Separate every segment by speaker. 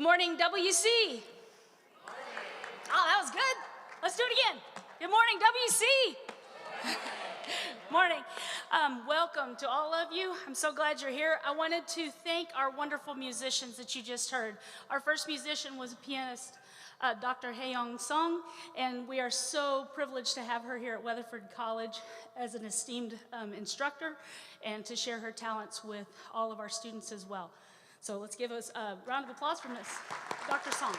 Speaker 1: morning, WC. Oh, that was good. Let's do it again. Good morning, WC. Morning. Welcome to all of you. I'm so glad you're here. I wanted to thank our wonderful musicians that you just heard. Our first musician was pianist Dr. Hae-Young Sung, and we are so privileged to have her here at Weatherford College as an esteemed instructor and to share her talents with all of our students as well. So let's give us a round of applause for Miss Dr. Song.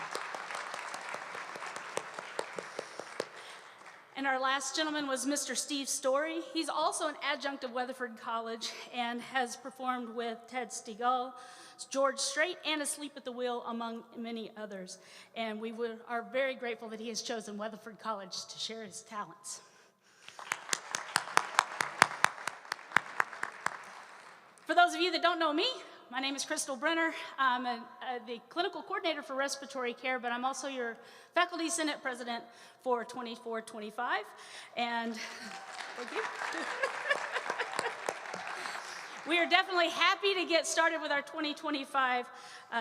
Speaker 1: And our last gentleman was Mr. Steve Story. He's also an adjunct of Weatherford College and has performed with Ted Stegall, George Strait, and Asleep at the Wheel, among many others. And we are very grateful that he has chosen Weatherford College to share his talents. For those of you that don't know me, my name is Crystal Brenner. I'm the clinical coordinator for respiratory care, but I'm also your faculty senate president for 24-25. And thank you. We are definitely happy to get started with our 2025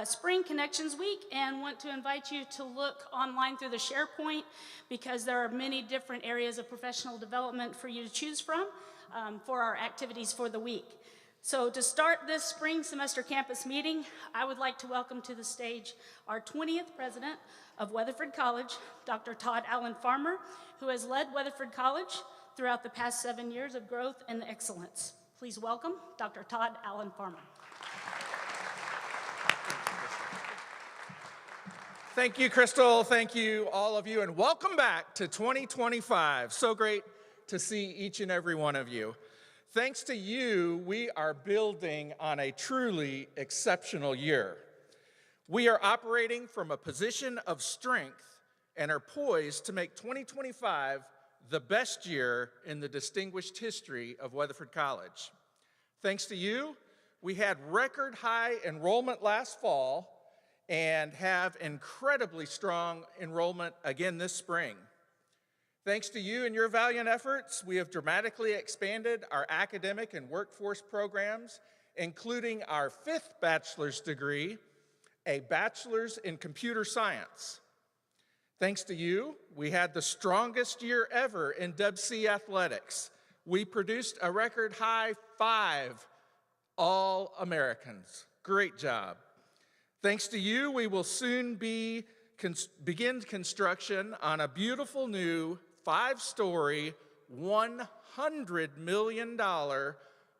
Speaker 1: Spring Connections Week and want to invite you to look online through the SharePoint because there are many different areas of professional development for you to choose from for our activities for the week. So to start this spring semester campus meeting, I would like to welcome to the stage our 20th president of Weatherford College, Dr. Todd Allen Farmer, who has led Weatherford College throughout the past 7 years of growth and excellence. Please welcome Dr. Todd Allen Farmer.
Speaker 2: Thank you, Crystal. Thank you, all of you, and welcome back to 2025. So great to see each and every one of you. Thanks to you, we are building on a truly exceptional year. We are operating from a position of strength and are poised to make 2025 the best year in the distinguished history of Weatherford College. Thanks to you, we had record high enrollment last fall and have incredibly strong enrollment again this spring. Thanks to you and your valiant efforts, we have dramatically expanded our academic and workforce programs, including our 5th bachelor's degree, a bachelor's in computer science. Thanks to you, we had the strongest year ever in WC athletics. We produced a record high 5 All-Americans. Great job. Thanks to you, we will soon begin construction on a beautiful new 5-story, $100 million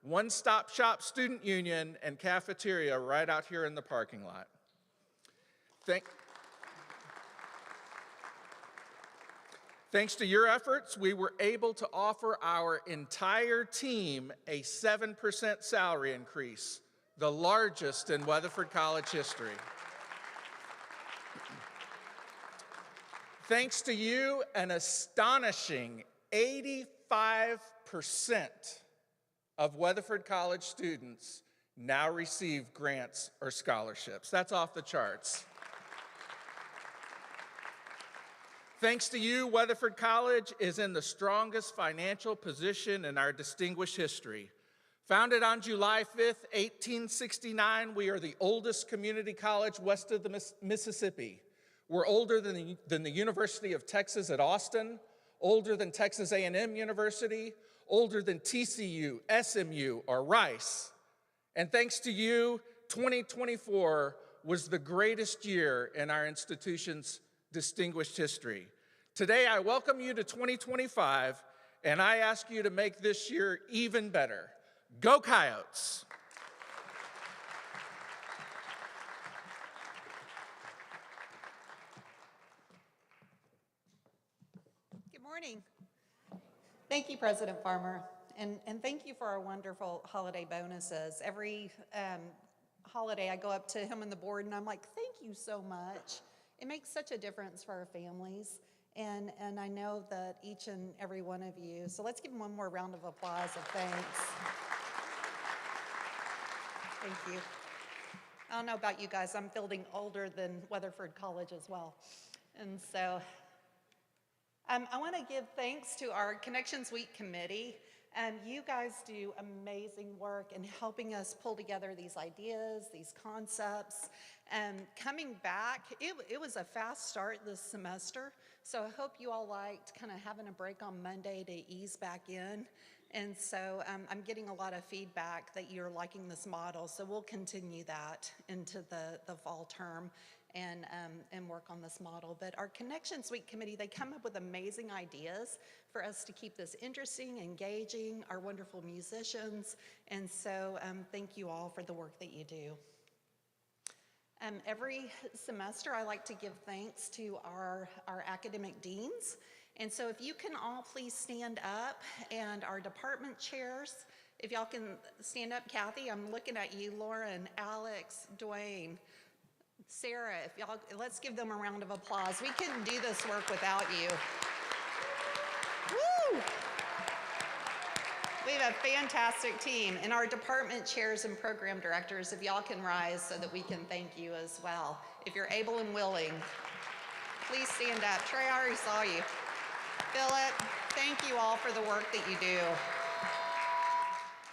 Speaker 2: one-stop shop student union and cafeteria right out here in the parking lot. Thanks to your efforts, we were able to offer our entire team a 7% salary increase, the largest in Weatherford College history. Thanks to you, an astonishing 85% of Weatherford College students now receive grants or scholarships. That's off the charts. Thanks to you, Weatherford College is in the strongest financial position in our distinguished history. Founded on July 5th, 1869, we are the oldest community college west of the Mississippi. We're older than the University of Texas at Austin, older than Texas A&M University, older than TCU, SMU, or Rice. And thanks to you, 2024 was the greatest year in our institution's distinguished history. Today, I welcome you to 2025, and I ask you to make this year even better. Go Coyotes!
Speaker 3: Good morning. Thank you, President Farmer, and thank you for our wonderful holiday bonuses. Every holiday, I go up to him and the board, and I'm like, thank you so much. It makes such a difference for our families, and I know that each and every one of you, so let's give him one more round of applause of thanks. Thank you. I don't know about you guys, I'm feeling older than Weatherford College as well, and so I want to give thanks to our Connections Week committee You guys do amazing work in helping us pull together these ideas, these concepts. Coming back, it was a fast start this semester, so I hope you all liked kind of having a break on Monday to ease back in. And so I'm getting a lot of feedback that you're liking this model, so we'll continue that into the fall term and work on this model. But our Connections Week committee, they come up with amazing ideas for us to keep this interesting, engaging, our wonderful musicians, and so thank you all for the work that you do. Every semester, I like to give thanks to our academic deans. And so if you can all please stand up, and our department chairs, if y'all can stand up. Kathy, I'm looking at you, Lauren, Alex, Dwayne, Sarah, if y'all, let's give them a round of applause. We couldn't do this work without you. Woo! We have a fantastic team, and our department chairs and program directors, if y'all can rise so that we can thank you as well. If you're able and willing, please stand up. Trey, I already saw you. Philip, thank you all for the work that you do.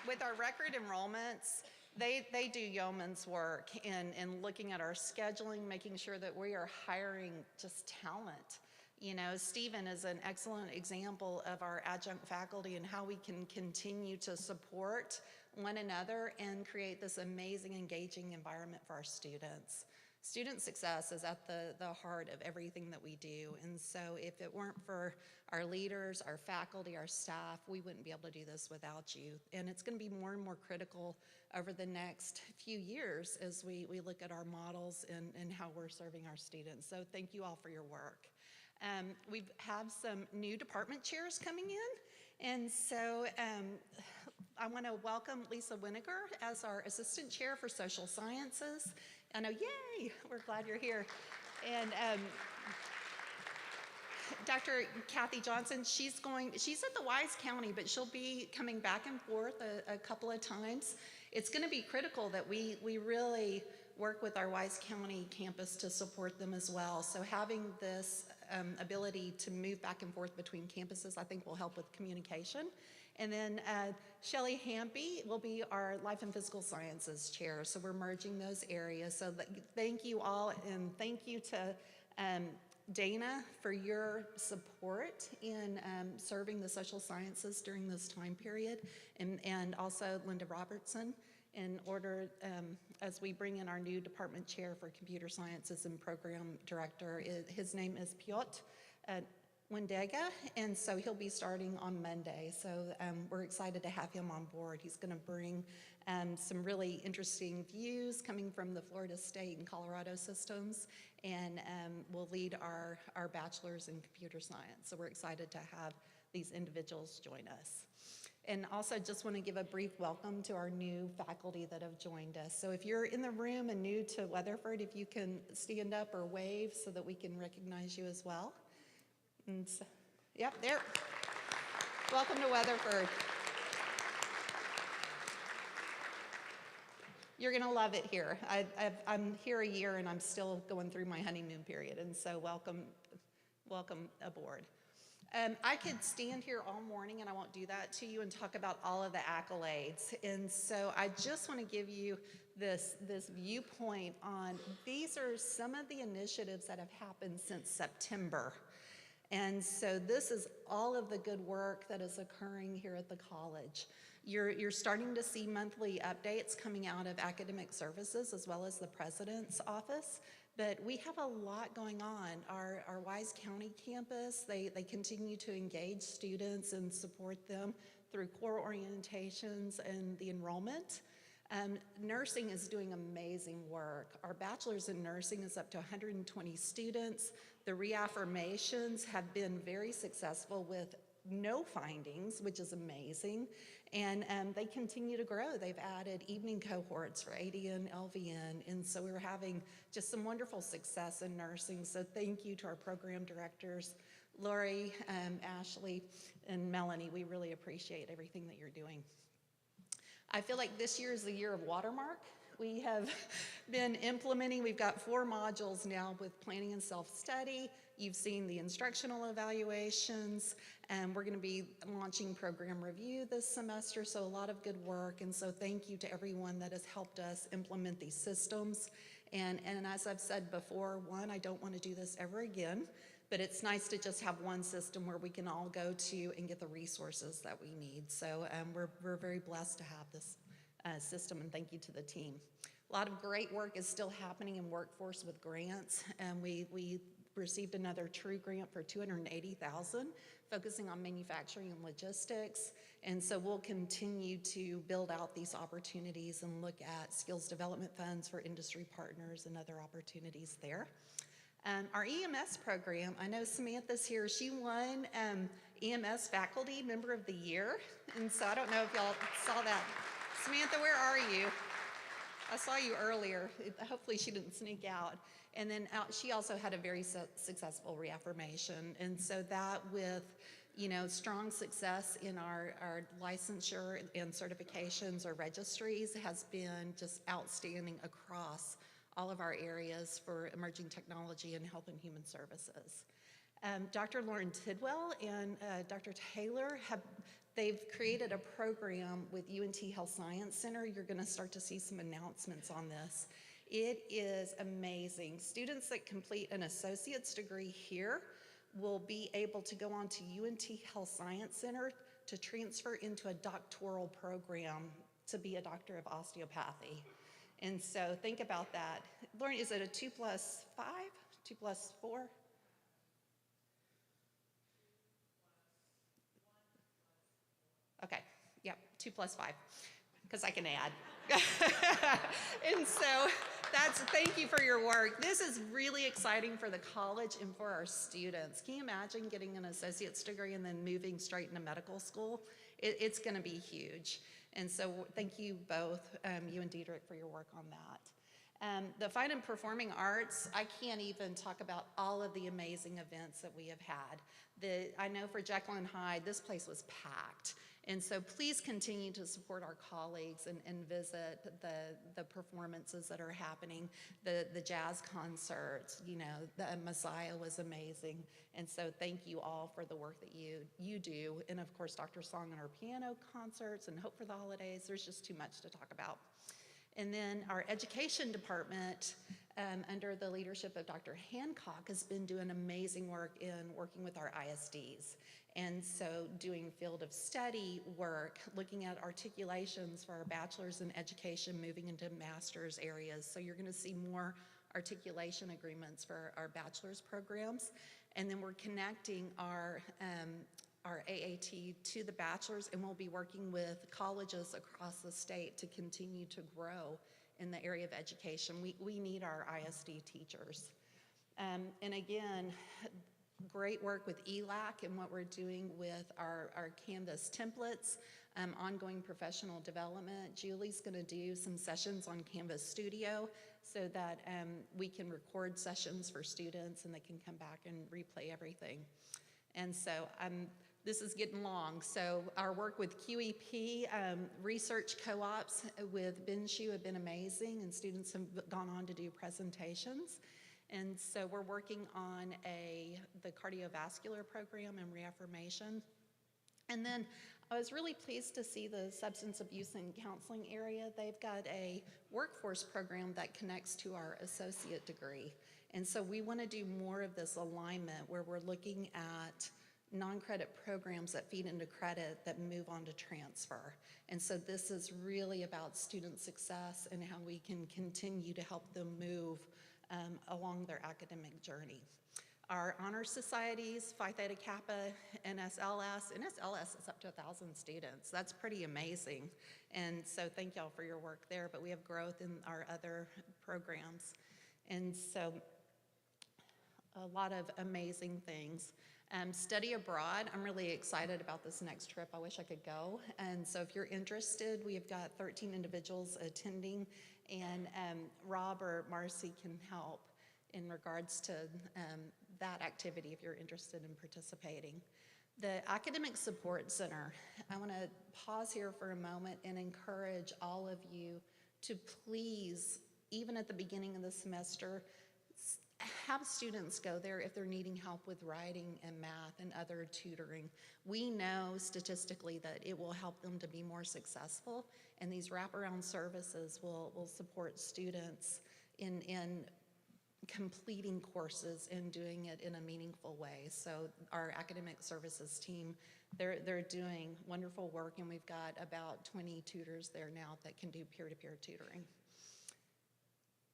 Speaker 3: With our record enrollments, they do yeoman's work in looking at our scheduling, making sure that we are hiring just talent. You know, Stephen is an excellent example of our adjunct faculty and how we can continue to support one another and create this amazing, engaging environment for our students. Student success is at the heart of everything that we do, and so if it weren't for our leaders, our faculty, our staff, we wouldn't be able to do this without you. And it's going to be more and more critical over the next few years as we look at our models and how we're serving our students. So thank you all for your work. We have some new department chairs coming in, and so I want to welcome Lisa Winiger as our Assistant Chair for Social Sciences. I know, yay, we're glad you're here. And Dr. Kathy Johnson, she's at the Wise County, but she'll be coming back and forth a couple of times. It's going to be critical that we really work with our Wise County campus to support them as well. So having this ability to move back and forth between campuses, I think will help with communication. And then Shelley Hampy will be our Life and Physical Sciences Chair. So we're merging those areas. So thank you all, and thank you to Dana for your support in serving the social sciences during this time period, and also Linda Robertson in order, as we bring in our new department chair for computer sciences and program director. His name is Piotr Wendega, and so he'll be starting on Monday. So we're excited to have him on board. He's going to bring some really interesting views coming from the Florida State and Colorado systems, and will lead our bachelor's in computer science. So we're excited to have these individuals join us. And also just want to give a brief welcome to our new faculty that have joined us. So if you're in the room and new to Weatherford, if you can stand up or wave so that we can recognize you as well. And so, yep, there. Welcome to Weatherford. You're going to love it here. I'm here a year and I'm still going through my honeymoon period, and so welcome aboard. I could stand here all morning, and I won't do that to you, and talk about all of the accolades. And so I just want to give you this viewpoint on, these are some of the initiatives that have happened since September. And so this is all of the good work that is occurring here at the college. You're starting to see monthly updates coming out of academic services as well as the president's office. But we have a lot going on. Our Wise County campus, they continue to engage students and support them through core orientations and the enrollment. Nursing is doing amazing work. Our bachelor's in nursing is up to 120 students. The reaffirmations have been very successful with no findings, which is amazing. And they continue to grow. They've added evening cohorts for ADN, LVN, and so we're having just some wonderful success in nursing. So thank you to our program directors, Lori, Ashley, and Melanie. We really appreciate everything that you're doing. I feel like this year is the year of Watermark. We have been implementing, we've got 4 modules now with planning and self-study. You've seen the instructional evaluations, and we're going to be launching program review this semester, so a lot of good work. And so thank you to everyone that has helped us implement these systems. And as I've said before, one, I don't want to do this ever again, but it's nice to just have one system where we can all go to and get the resources that we need. So we're very blessed to have this system, and thank you to the team. A lot of great work is still happening in workforce with grants, and we received another TRUE grant for $280,000, focusing on manufacturing and logistics. And so we'll continue to build out these opportunities and look at skills development funds for industry partners and other opportunities there. Our EMS program, I know Samantha's here. She won EMS Faculty Member of the Year. And so I don't know if y'all saw that. Samantha, where are you? I saw you earlier. Hopefully she didn't sneak out. And then she also had a very successful reaffirmation. And so that with, you know, strong success in our licensure and certifications or registries has been just outstanding across all of our areas for emerging technology and health and human services. Dr. Lauren Tidwell and Dr. Taylor they've created a program with UNT Health Science Center. You're gonna start to see some announcements on this. It is amazing. Students that complete an associate's degree here will be able to go on to UNT Health Science Center to transfer into a doctoral program to be a doctor of osteopathy. And so think about that. Lauren, is it a 2 plus 5, 2 plus 4? Okay, yep, 2 plus 5, because I can add. And so thank you for your work. This is really exciting for the college and for our students. Can you imagine getting an associate's degree and then moving straight into medical school? It's gonna be huge. And so thank you both, you and Diedrich, for your work on that. The Fine and Performing Arts, I can't even talk about all of the amazing events that we have had. I know for Jekyll and Hyde, this place was packed. And so please continue to support our colleagues and visit the performances that are happening, the jazz concerts, you know, the Messiah was amazing. And so thank you all for the work that you do. And of course, Dr. Song and our piano concerts and Hope for the Holidays, there's just too much to talk about. And then our education department, under the leadership of Dr. Hancock, has been doing amazing work in working with our ISDs. And so doing field of study work, looking at articulations for our bachelor's in education, moving into master's areas. So you're gonna see more articulation agreements for our bachelor's programs. And then we're connecting our AAT to the bachelor's, and we'll be working with colleges across the state to continue to grow in the area of education. We need our ISD teachers. And again, great work with ELAC and what we're doing with our Canvas templates, ongoing professional development. Julie's gonna do some sessions on Canvas Studio so that we can record sessions for students and they can come back and replay everything. And so this is getting long. So our work with QEP, research co-ops with BenSHU have been amazing, and students have gone on to do presentations. And so we're working on the cardiovascular program and reaffirmation. And then I was really pleased to see the substance abuse and counseling area. They've got a workforce program that connects to our associate degree. And so we want to do more of this alignment where we're looking at non-credit programs that feed into credit that move on to transfer. And so this is really about student success and how we can continue to help them move along their academic journey. Our honor societies, Phi Theta Kappa, NSLS is up to 1,000 students. That's pretty amazing. And so thank y'all for your work there, but we have growth in our other programs. And so a lot of amazing things. Study abroad, I'm really excited about this next trip. I wish I could go. And so if you're interested, we've got 13 individuals attending, and Rob or Marcy can help in regards to that activity if you're interested in participating. The Academic Support Center, I want to pause here for a moment and encourage all of you to please, even at the beginning of the semester, have students go there if they're needing help with writing and math and other tutoring. We know statistically that it will help them to be more successful, and these wraparound services will support students in completing courses and doing it in a meaningful way. So our academic services team, they're doing wonderful work, and we've got about 20 tutors there now that can do peer-to-peer tutoring.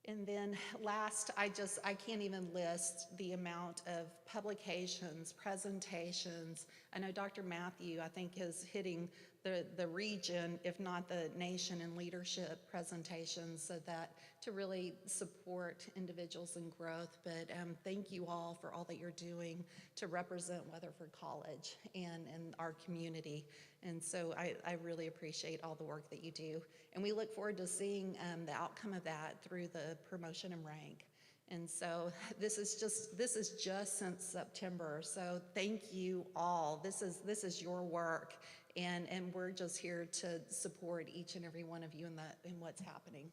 Speaker 3: And then last, I can't even list the amount of publications, presentations. I know Dr. Matthew, I think, is hitting the region, if not the nation, in leadership presentations, so that to really support individuals in growth. But thank you all for all that you're doing to represent Weatherford College and our community. And so I really appreciate all the work that you do. And we look forward to seeing the outcome of that through the promotion and rank. And so this is just since September. So thank you all. This is your work, and we're just here to support each and every one of you in what's happening.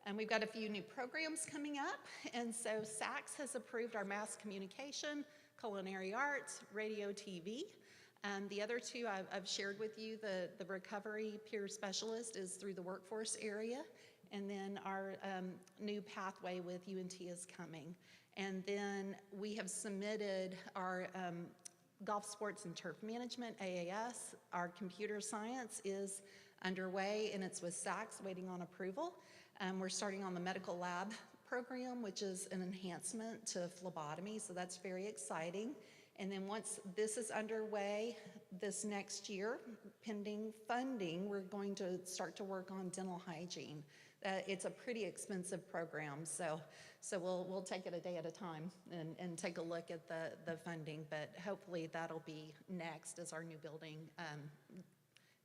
Speaker 3: And we've got a few new programs coming up. And so SACS has approved our mass communication, culinary arts, radio, TV. The other two I've shared with you. The recovery peer specialist is through the workforce area. And then our new pathway with UNT is coming. And then we have submitted our golf sports and turf management, AAS. Our computer science is underway, and it's with SACS waiting on approval. We're starting on the medical lab program, which is an enhancement to phlebotomy, so that's very exciting. And then once this is underway this next year, pending funding, we're going to start to work on dental hygiene. It's a pretty expensive program, so we'll take it a day at a time and take a look at the funding, but hopefully that'll be next as our new building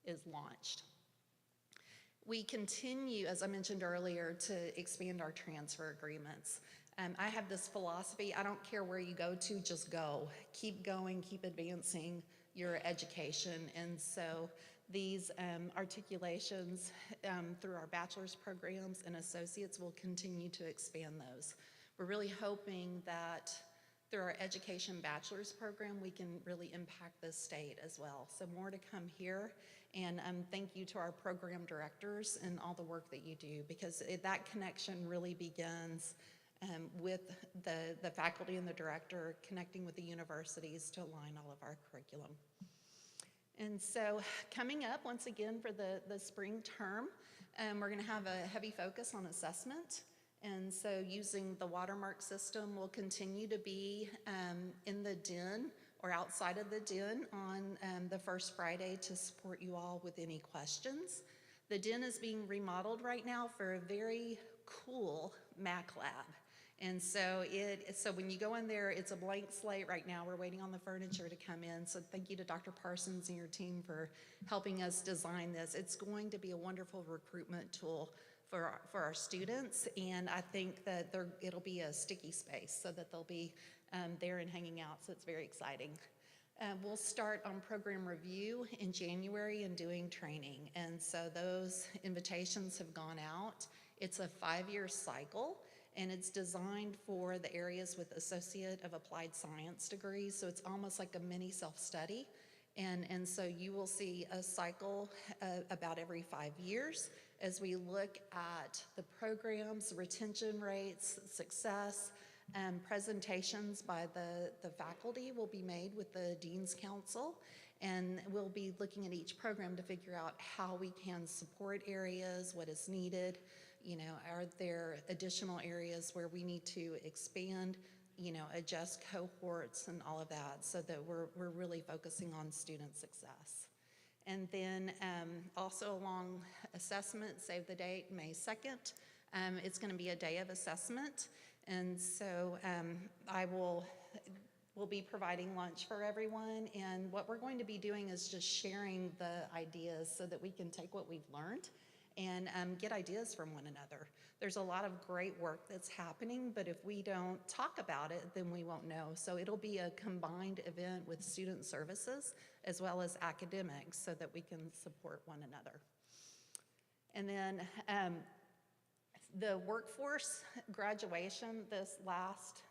Speaker 3: is launched. We continue, as I mentioned earlier, to expand our transfer agreements. I have this philosophy: I don't care where you go to, just go. Keep going, keep advancing your education. And so these articulations through our bachelor's programs and associates will continue to expand those. We're really hoping that through our education bachelor's program, we can really impact the state as well. So more to come here. And thank you to our program directors and all the work that you do, because that connection really begins with the faculty and the director connecting with the universities to align all of our curriculum. And so coming up, once again, for the spring term, we're gonna have a heavy focus on assessment. And so using the watermark system will continue to be in the den or outside of the den on the first Friday to support you all with any questions. The den is being remodeled right now for a very cool Mac lab. And so when you go in there, it's a blank slate right now. We're waiting on the furniture to come in. So thank you to Dr. Parsons and your team for helping us design this. It's going to be a wonderful recruitment tool for our students. And I think that it'll be a sticky space so that they'll be there and hanging out. So it's very exciting. We'll start on program review in January and doing training. And so those invitations have gone out. It's a 5-year cycle. And it's designed for the areas with Associate of Applied Science degrees, so it's almost like a mini self-study. And so you will see a cycle about every 5 years as we look at the programs, retention rates, success, presentations by the faculty will be made with the Dean's Council, and we'll be looking at each program to figure out how we can support areas, what is needed. You know, are there additional areas where we need to expand, adjust cohorts and all of that, so that we're really focusing on student success. And then also along assessment, save the date, May 2nd, it's gonna be a day of assessment. And so we'll be providing lunch for everyone. And what we're going to be doing is just sharing the ideas so that we can take what we've learned and get ideas from one another. There's a lot of great work that's happening, but if we don't talk about it, then we won't know. So it'll be a combined event with student services as well as academics so that we can support one another. And then the workforce graduation this last,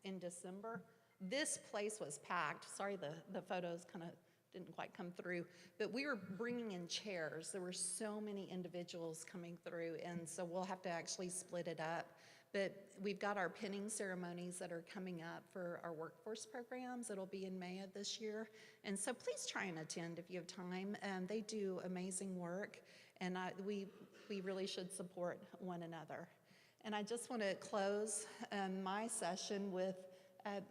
Speaker 3: in December, this place was packed. Sorry, the photos kind of didn't quite come through, but we were bringing in chairs. There were so many individuals coming through, and so we'll have to actually split it up. But we've got our pinning ceremonies that are coming up for our workforce programs. It'll be in May of this year. And so please try and attend if you have time. They do amazing work, and we really should support one another. And I just want to close my session with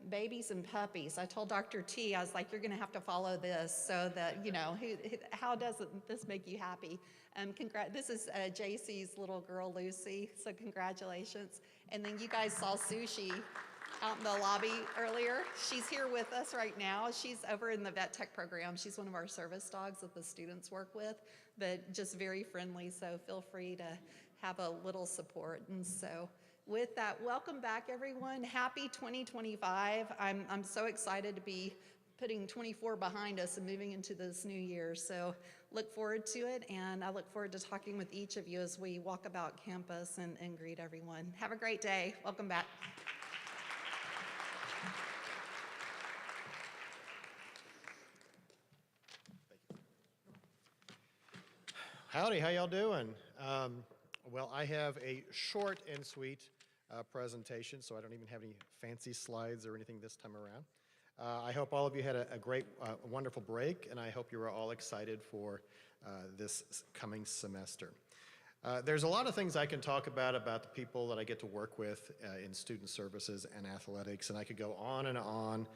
Speaker 3: babies and puppies. I told Dr. T, I was like, you're going to have to follow this so that, you know, how doesn't this make you happy? This is JC's little girl, Lucy, so congratulations. And then you guys saw Sushi out in the lobby earlier. She's here with us right now. She's over in the vet tech program. She's one of our service dogs that the students work with, but just very friendly, so feel free to have a little support. And so with that, welcome back, everyone. Happy 2025. I'm so excited to be putting 24 behind us and moving into this new year. So look forward to it, and I look forward to talking with each of you as we walk about campus and greet everyone. Have a great day. Welcome back.
Speaker 4: Howdy, how y'all doing? Well, I have a short and sweet presentation, so I don't even have any fancy slides or anything this time around. I hope all of you had a great, wonderful break, and I hope you are all excited for this coming semester. There's a lot of things I can talk about the people that I get to work with in student services and athletics, and I could go on,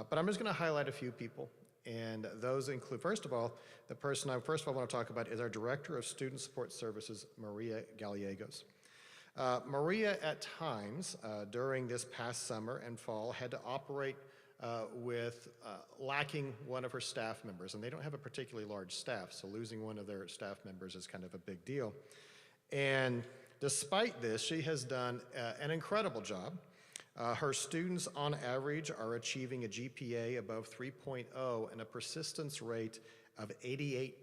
Speaker 4: but I'm just going to highlight a few people. And those include, first of all, the person I want to talk about is our Director of Student Support Services, Maria Gallegos. Maria, at times during this past summer and fall, had to operate with lacking one of her staff members, and they don't have a particularly large staff, so losing one of their staff members is kind of a big deal. And despite this, she has done an incredible job. Her students, on average, are achieving a GPA above 3.0 and a persistence rate of 88%.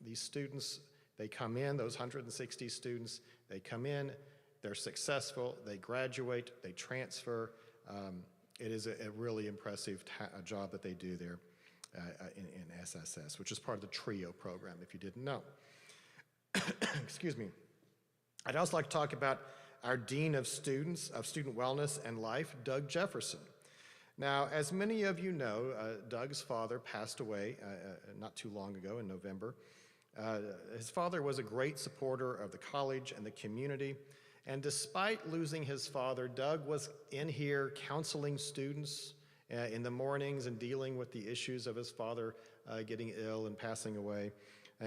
Speaker 4: These students, they come in, those 160 students, they come in, they're successful, they graduate, they transfer. It is a really impressive job that they do there in SSS, which is part of the TRIO program, if you didn't know. Excuse me. I'd also like to talk about our Dean of Student Wellness and Life, Doug Jefferson. Now, as many of you know, Doug's father passed away not too long ago in November. His father was a great supporter of the college and the community, and despite losing his father, Doug was in here counseling students in the mornings and dealing with the issues of his father getting ill and passing away.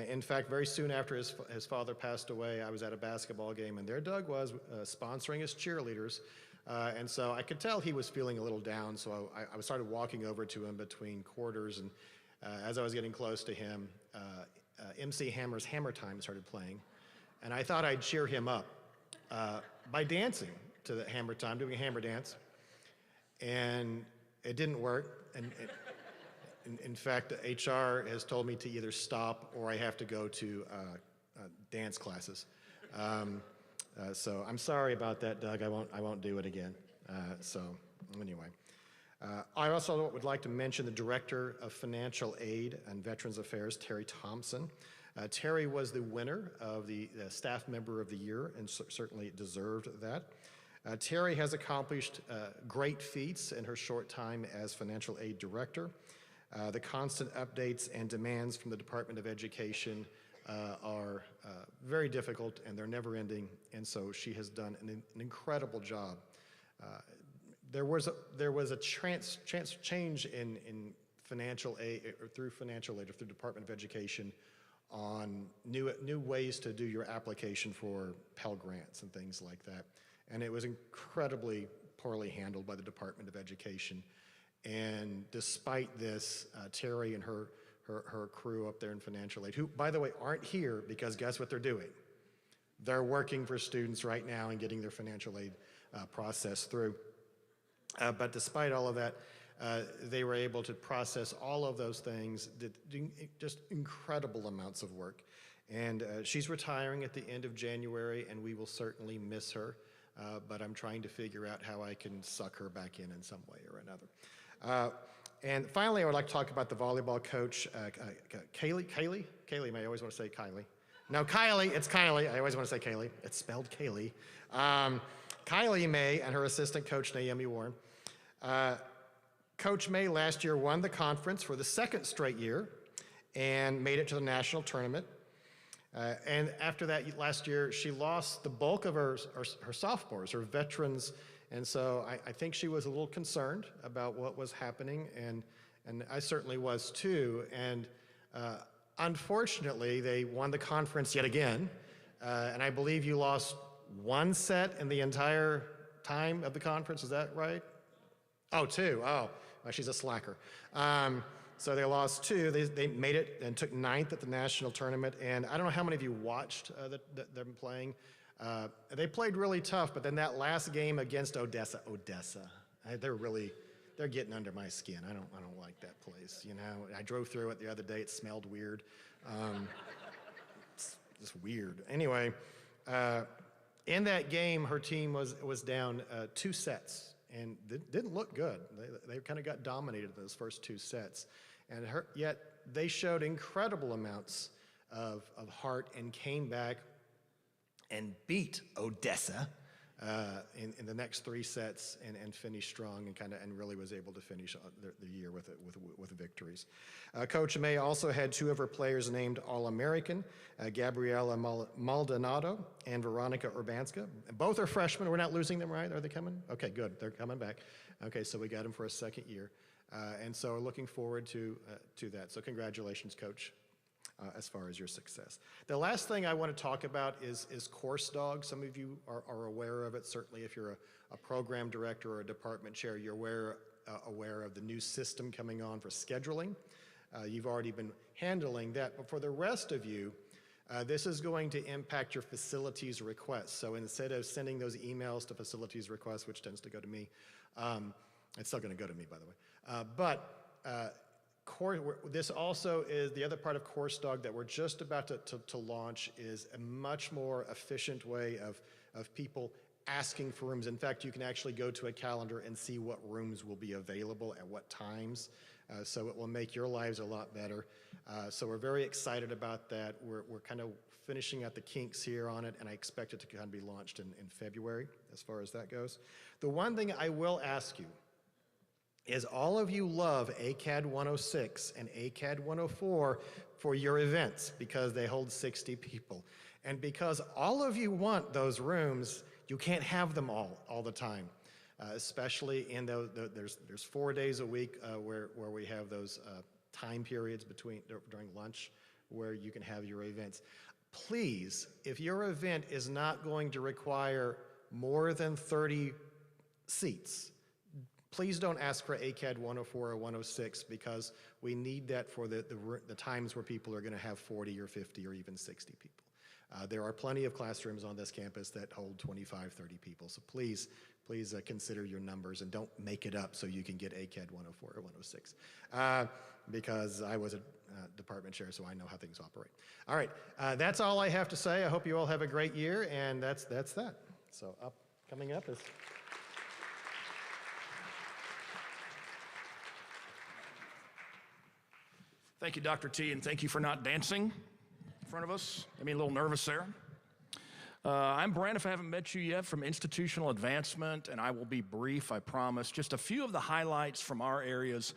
Speaker 4: In fact, very soon after his father passed away, I was at a basketball game, and there Doug was sponsoring his cheerleaders. And so I could tell he was feeling a little down, so I started walking over to him between quarters, and as I was getting close to him, MC Hammer's Hammer Time started playing, and I thought I'd cheer him up by dancing to the Hammer Time, doing a hammer dance, and it didn't work. And in fact, HR has told me to either stop or I have to go to dance classes. So I'm sorry about that, Doug. I won't do it again. So anyway, I also would like to mention the Director of Financial Aid and Veterans Affairs, Terry Thompson. Terry was the winner of the Staff Member of the Year and certainly deserved that. Terry has accomplished great feats in her short time as Financial Aid Director. The constant updates and demands from the Department of Education are very difficult, and they're never ending, and so she has done an incredible job. There was a change in financial aid, or through financial aid, or through Department of Education, on new ways to do your application for Pell Grants and things like that, and it was incredibly poorly handled by the Department of Education. And despite this, Terry and her crew up there in financial aid, who, by the way, aren't here because guess what they're doing? They're working for students right now and getting their financial aid process through. But despite all of that, they were able to process all of those things, did just incredible amounts of work. And she's retiring at the end of January, and we will certainly miss her. But I'm trying to figure out how I can suck her back in some way or another. And finally, I would like to talk about the volleyball coach, Kaylee. Kaylee, I always want to say Kylie. No, Kylie, it's Kylie. I always want to say Kaylee. It's spelled Kaylee. Kylie May and her assistant coach, Naomi Warren. Coach May last year won the conference for the second straight year and made it to the national tournament. And after that, last year, she lost the bulk of her sophomores, her veterans, and so I think she was a little concerned about what was happening, and I certainly was too. And unfortunately, they won the conference yet again, and I believe you lost one set in the entire time of the conference. Is that right? Oh, two. Oh, well, she's a slacker. So they lost two. They made it and took ninth at the national tournament. And I don't know how many of you watched them playing. They played really tough, but then that last game against Odessa, they're getting under my skin. I don't like that place. You know, I drove through it the other day. It smelled weird. It's just weird. Anyway, in that game, her team was down 2 sets. And it didn't look good. They kind of got dominated in those first 2 sets. And yet they showed incredible amounts of heart and came back and beat Odessa in the next 3 sets and finished strong and really was able to finish the year with victories. Coach May also had 2 of her players named All-American, Gabriela Maldonado and Veronica Urbanska. Both are freshmen. We're not losing them, right? Are they coming? Okay, good. They're coming back. Okay, so we got them for a second year. And so we're looking forward to that. So congratulations, Coach, as far as your success. The last thing I want to talk about is Course Dog. Some of you are aware of it. Certainly if you're a program director or a department chair, you're aware of the new system coming on for scheduling. You've already been handling that. But for the rest of you, this is going to impact your facilities requests. So instead of sending those emails to facilities requests, which tends to go to me, it's still going to go to me, by the way. This also is the other part of Course Dog that we're just about to launch is a much more efficient way of people asking for rooms. In fact, you can actually go to a calendar and see what rooms will be available at what times. So it will make your lives a lot better. So we're very excited about that. We're kind of finishing out the kinks here on it, and I expect it to kind of be launched in February as far as that goes. The one thing I will ask you is all of you love ACAD 106 and ACAD 104 for your events because they hold 60 people. And because all of you want those rooms, you can't have them all the time. Especially in there's 4 days a week where we have those time periods during lunch where you can have your events. Please, if your event is not going to require more than 30 seats, please don't ask for ACAD 104 or 106 because we need that for the times where people are going to have 40 or 50 or even 60 people. There are plenty of classrooms on this campus that hold 25, 30 people. So please consider your numbers and don't make it up so you can get ACAD 104 or 106. Because I was a department chair, so I know how things operate. All right, that's all I have to say. I hope you all have a great year, and that's that. So coming up is...
Speaker 5: Thank you, Dr. T, and thank you for not dancing in front of us. I mean, a little nervous there. I'm Brent, if I haven't met you yet, from Institutional Advancement, and I will be brief, I promise. Just a few of the highlights from our areas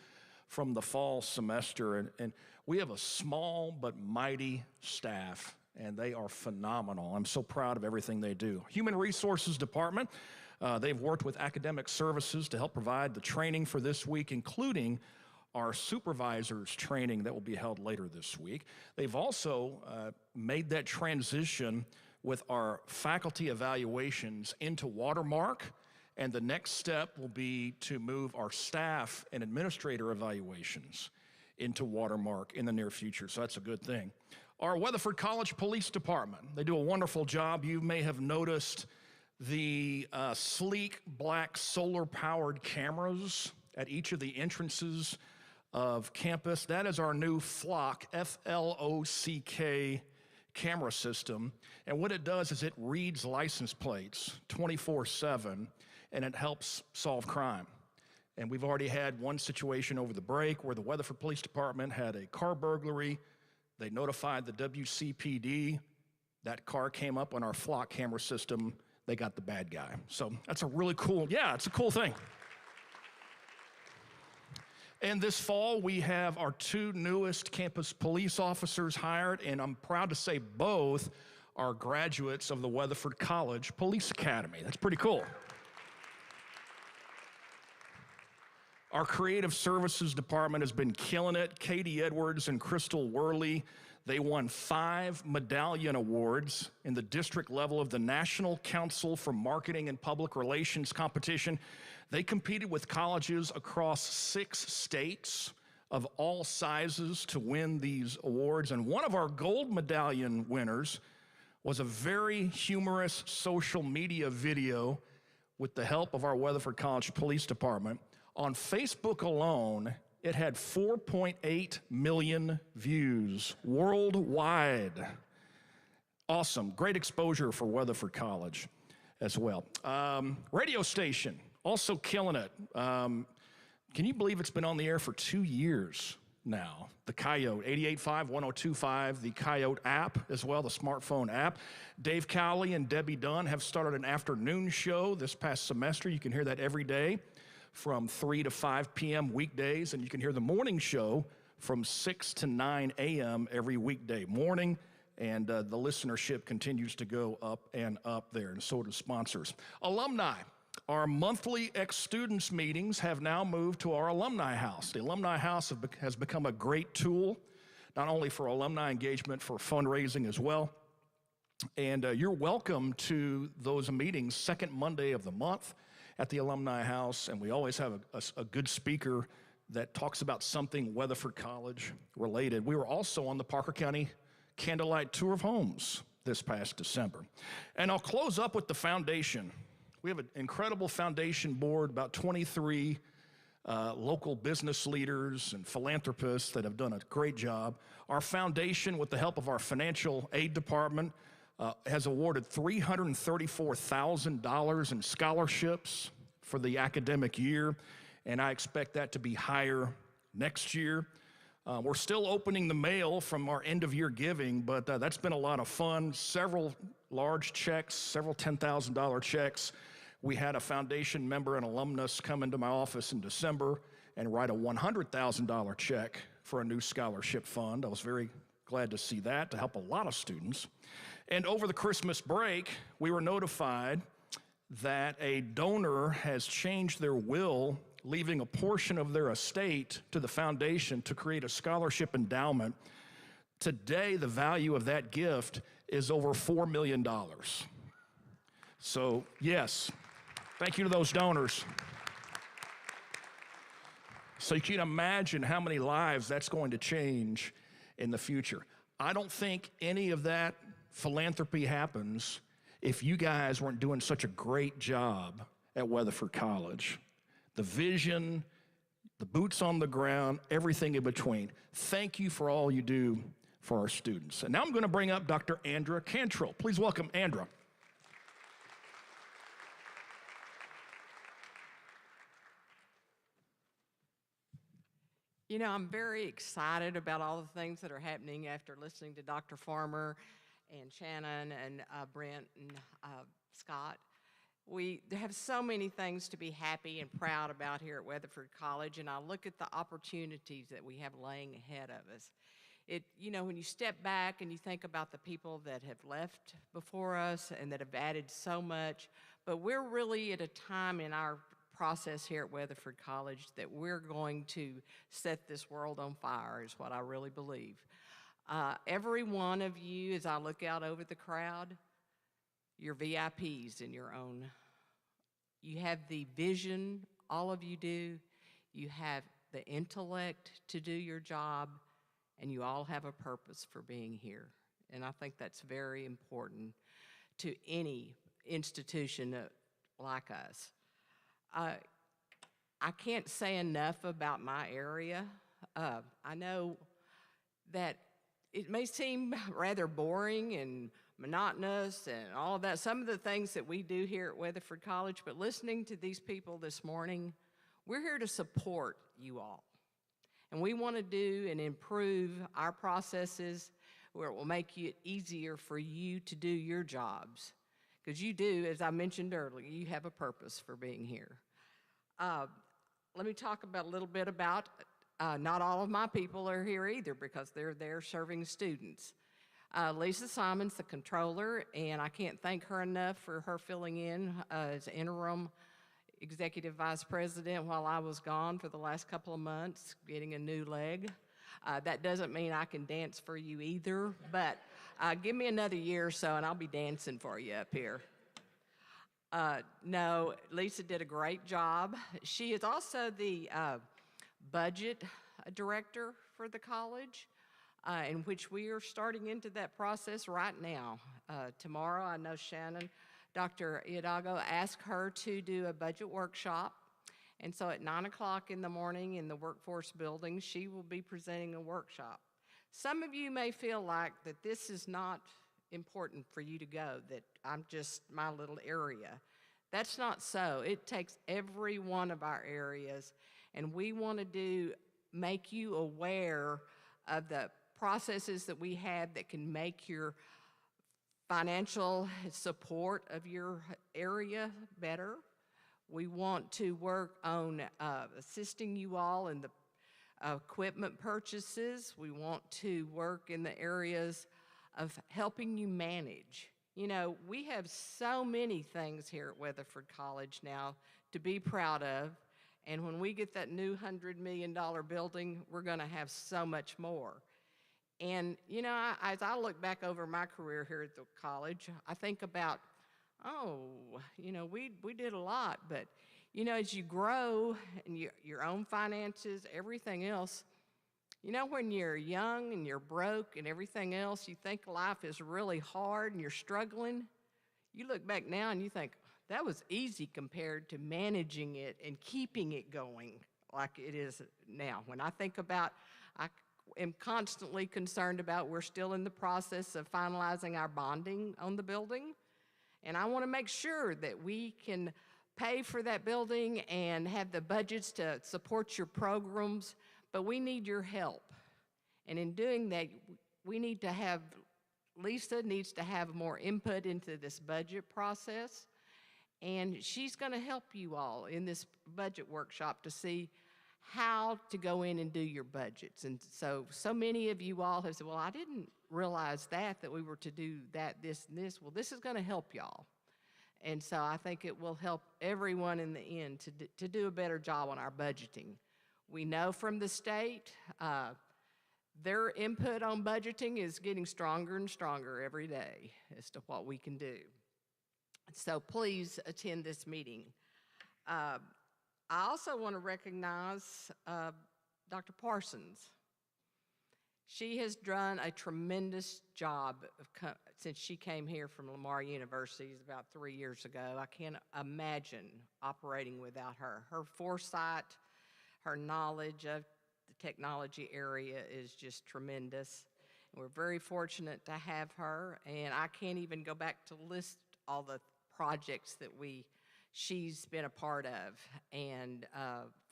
Speaker 5: from the fall semester, and we have a small but mighty staff, and they are phenomenal. I'm so proud of everything they do. Human Resources Department, they've worked with academic services to help provide the training for this week, including our supervisors training that will be held later this week. They've also made that transition with our faculty evaluations into Watermark, and the next step will be to move our staff and administrator evaluations into Watermark in the near future, so that's a good thing. Our Weatherford College Police Department, they do a wonderful job. You may have noticed the sleek black solar-powered cameras at each of the entrances of campus. That is our new FLOCK, F-L-O-C-K camera system, and what it does is it reads license plates 24/7, and it helps solve crime. And we've already had one situation over the break where the Weatherford Police Department had a car burglary. They notified the WCPD. That car came up on our flock camera system. They got the bad guy. So that's a really cool, yeah, it's a cool thing. And this fall, we have our 2 newest campus police officers hired, and I'm proud to say both are graduates of the Weatherford College Police Academy. That's pretty cool. Our creative services department has been killing it. Katie Edwards and Crystal Worley, they won 5 medallion awards in the district level of the National Council for Marketing and Public Relations competition. They competed with colleges across 6 states of all sizes to win these awards. And one of our gold medallion winners was a very humorous social media video with the help of our Weatherford College Police Department. On Facebook alone, it had 4.8 million views worldwide. Awesome, great exposure for Weatherford College as well. Radio station, also killing it. Can you believe it's been on the air for 2 years now? The Coyote, 88.5, 102.5, the Coyote app as well, the smartphone app. Dave Cowley and Debbie Dunn have started an afternoon show this past semester. You can hear that every day from 3 to 5 p.m. weekdays, and you can hear the morning show from 6 to 9 a.m. every weekday morning, and the listenership continues to go up and up there, and so do sponsors. Alumni. Our monthly ex-students meetings have now moved to our Alumni House. The Alumni House has become a great tool, not only for alumni engagement, for fundraising as well. And you're welcome to those meetings second Monday of the month at the Alumni House, and we always have a good speaker that talks about something Weatherford College related. We were also on the Parker County Candlelight Tour of Homes this past December. And I'll close up with the foundation. We have an incredible foundation board, about 23 local business leaders and philanthropists that have done a great job. Our foundation, with the help of our financial aid department, has awarded $334,000 in scholarships for the academic year, and I expect that to be higher next year. We're still opening the mail from our end-of-year giving, but that's been a lot of fun. Several large checks, several $10,000 checks. We had a foundation member and alumnus come into my office in December and write a $100,000 check for a new scholarship fund. I was very glad to see that, to help a lot of students. And over the Christmas break, we were notified that a donor has changed their will, leaving a portion of their estate to the foundation to create a scholarship endowment. Today, the value of that gift is over $4 million. So, yes, thank you to those donors. So you can imagine how many lives that's going to change in the future. I don't think any of that philanthropy happens if you guys weren't doing such a great job at Weatherford College. The vision, the boots on the ground, everything in between. Thank you for all you do for our students. And now I'm going to bring up Dr. Andra Cantrell. Please welcome Andra.
Speaker 6: You know, I'm very excited about all the things that are happening after listening to Dr. Farmer and Shannon and Brent and Scott. We have so many things to be happy and proud about here at Weatherford College, and I look at the opportunities that we have laying ahead of us. You know, when you step back and you think about the people that have left before us and that have added so much, but we're really at a time in our process here at Weatherford College that we're going to set this world on fire, is what I really believe. Every one of you, as I look out over the crowd, you're VIPs in your own. You have the vision, all of you do. You have the intellect to do your job, and you all have a purpose for being here. And I think that's very important to any institution like us. I can't say enough about my area. I know that it may seem rather boring and monotonous and all of that, some of the things that we do here at Weatherford College, but listening to these people this morning, we're here to support you all. And we want to do and improve our processes where it will make it easier for you to do your jobs. Because you do, as I mentioned earlier, you have a purpose for being here. Let me talk about a little bit about, not all of my people are here either because they're there serving students. Lisa Simon's the controller, and I can't thank her enough for her filling in as interim executive vice president while I was gone for the last couple of months, getting a new leg. That doesn't mean I can dance for you either, but give me another year or so and I'll be dancing for you up here. No, Lisa did a great job. She is also the budget director for the college, in which we are starting into that process right now. Tomorrow, I know Shannon, Dr. Iadago asked her to do a budget workshop. And so at 9 o'clock in the morning in the workforce building, she will be presenting a workshop. Some of you may feel like that this is not important for you to go, that I'm just my little area. That's not so. It takes every one of our areas, and we want to make you aware of the processes that we have that can make your financial support of your area better. We want to work on assisting you all in the equipment purchases. We want to work in the areas of helping you manage. You know, we have so many things here at Weatherford College now to be proud of, and when we get that new $100 million building, we're gonna have so much more. And, you know, as I look back over my career here at the college, I think about, oh, you know, we did a lot, but, you know, as you grow and your own finances, everything else, you know, when you're young and you're broke and everything else, you think life is really hard and you're struggling. You look back now and you think, that was easy compared to managing it and keeping it going like it is now. When I think about, I am constantly concerned about, we're still in the process of finalizing our bonding on the building. And I want to make sure that we can pay for that building and have the budgets to support your programs, but we need your help. And in doing that, we need to have, Lisa needs to have more input into this budget process. And she's going to help you all in this budget workshop to see how to go in and do your budgets. And so many of you all have said, well, I didn't realize that we were to do that, this, and this. Well, this is going to help y'all. And so I think it will help everyone in the end to do a better job on our budgeting. We know from the state, their input on budgeting is getting stronger and stronger every day as to what we can do. So please attend this meeting. I also want to recognize Dr. Parsons. She has done a tremendous job since she came here from Lamar University about 3 years ago. I can't imagine operating without her. Her foresight, her knowledge of the technology area is just tremendous. We're very fortunate to have her, and I can't even go back to list all the projects that she's been a part of and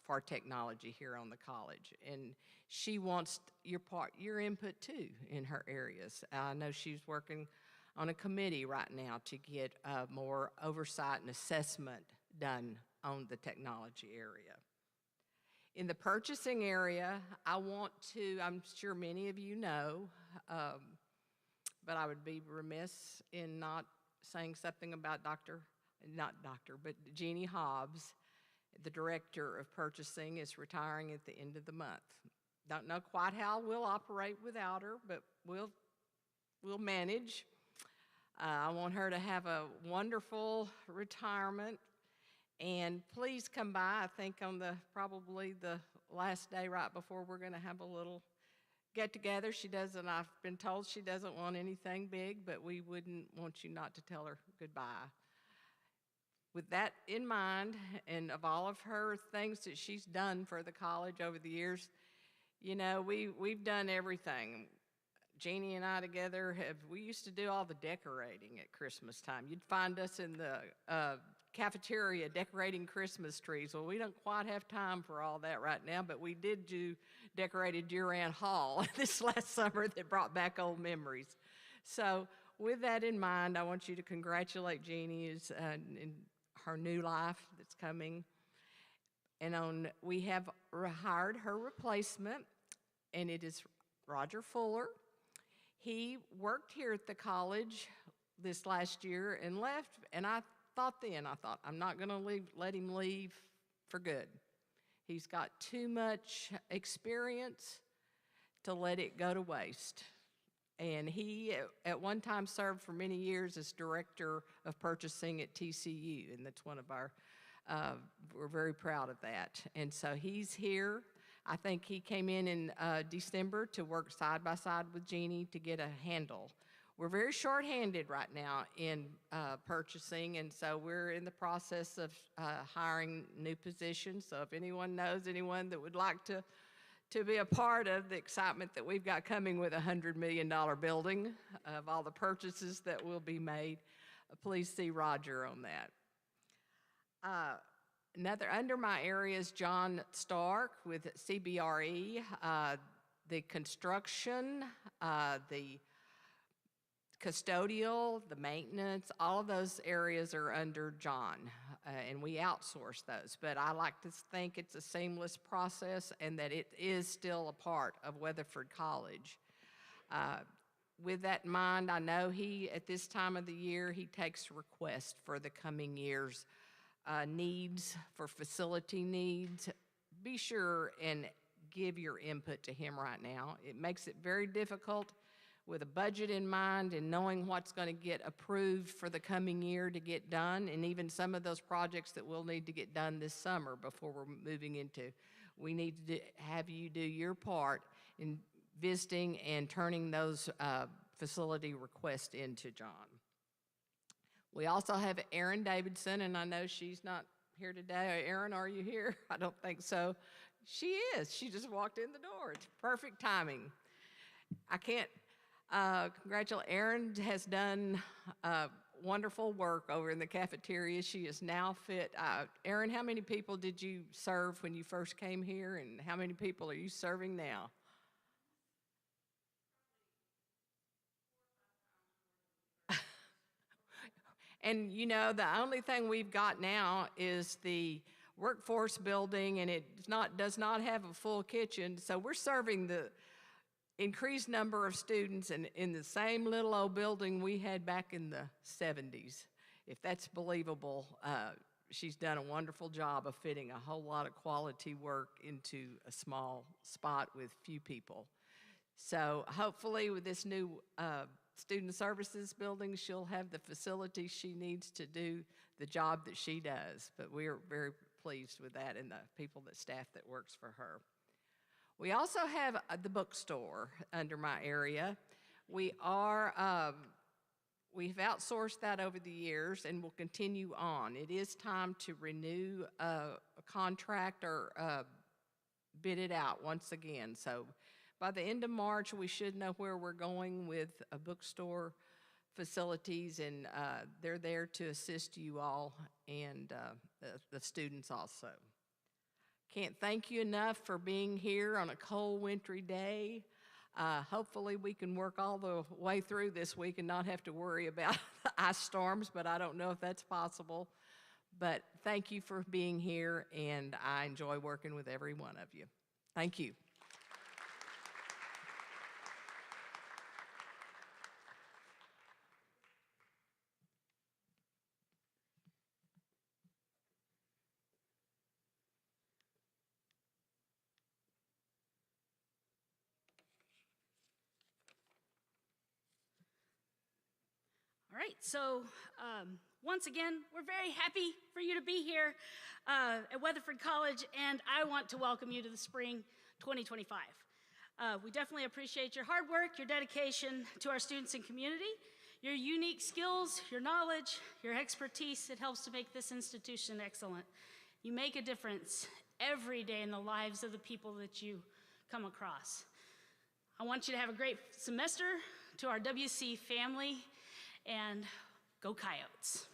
Speaker 6: for technology here on the college. And she wants your input too in her areas. I know she's working on a committee right now to get more oversight and assessment done on the technology area. In the purchasing area, I'm sure many of you know, but I would be remiss in not saying something about Jeannie Hobbs, the director of purchasing, is retiring at the end of the month. Don't know quite how we'll operate without her, but we'll manage. I want her to have a wonderful retirement. And please come by, I think on probably the last day right before we're gonna have a little get together. I've been told she doesn't want anything big, but we wouldn't want you not to tell her goodbye. With that in mind, and of all of her things that she's done for the college over the years, you know, we've done everything. Jeannie and I together we used to do all the decorating at Christmas time. You'd find us in the cafeteria decorating Christmas trees. Well, we don't quite have time for all that right now, but we did do decorated Durant Hall this last summer that brought back old memories. So with that in mind, I want you to congratulate Jeannie in her new life that's coming. And we have hired her replacement, and it is Roger Fuller. He worked here at the college this last year and left, and I thought, I'm not going to let him leave for good. He's got too much experience to let it go to waste. And he, at one time, served for many years as director of purchasing at TCU, and that's one of our, we're very proud of that. And so he's here. I think he came in December to work side by side with Jeannie to get a handle. We're very short-handed right now in purchasing, and so we're in the process of hiring new positions. So if anyone knows anyone that would like to be a part of the excitement that we've got coming with a $100 million building, of all the purchases that will be made, please see Roger on that. Another under my area is John Stark with CBRE. The construction, the custodial, the maintenance, all of those areas are under John, and we outsource those. But I like to think it's a seamless process and that it is still a part of Weatherford College. With that in mind, I know at this time of the year, he takes requests for the coming year's needs, for facility needs. Be sure and give your input to him right now. It makes it very difficult with a budget in mind and knowing what's going to get approved for the coming year to get done, and even some of those projects that we'll need to get done this summer before we're moving into. We need to have you do your part in visiting and turning those facility requests into John. We also have Erin Davidson, and I know she's not here today. Erin, are you here? I don't think so. She is. She just walked in the door. It's perfect timing. I can't congratulate. Erin has done wonderful work over in the cafeteria. She is now fit. Erin, how many people did you serve when you first came here, and how many people are you serving now? And you know, the only thing we've got now is the workforce building, and it does not have a full kitchen, so we're serving the increased number of students in the same little old building we had back in the 70s. If that's believable, she's done a wonderful job of fitting a whole lot of quality work into a small spot with few people. So hopefully with this new student services building, she'll have the facilities she needs to do the job that she does. But we're very pleased with that and the people, the staff that works for her. We also have the bookstore under my area. We've outsourced that over the years and will continue on. It is time to renew a contract or bid it out once again. So by the end of March, we should know where we're going with a bookstore facilities, and they're there to assist you all and the students also. Can't thank you enough for being here on a cold, wintry day. Hopefully we can work all the way through this week and not have to worry about ice storms, but I don't know if that's possible. But thank you for being here, and I enjoy working with every one of you. Thank you.
Speaker 1: All right, so once again, we're very happy for you to be here at Weatherford College, and I want to welcome you to the spring 2025. We definitely appreciate your hard work, your dedication to our students and community, your unique skills, your knowledge, your expertise. It helps to make this institution excellent. You make a difference every day in the lives of the people that you come across. I want you to have a great semester. To our WC family, and go Coyotes.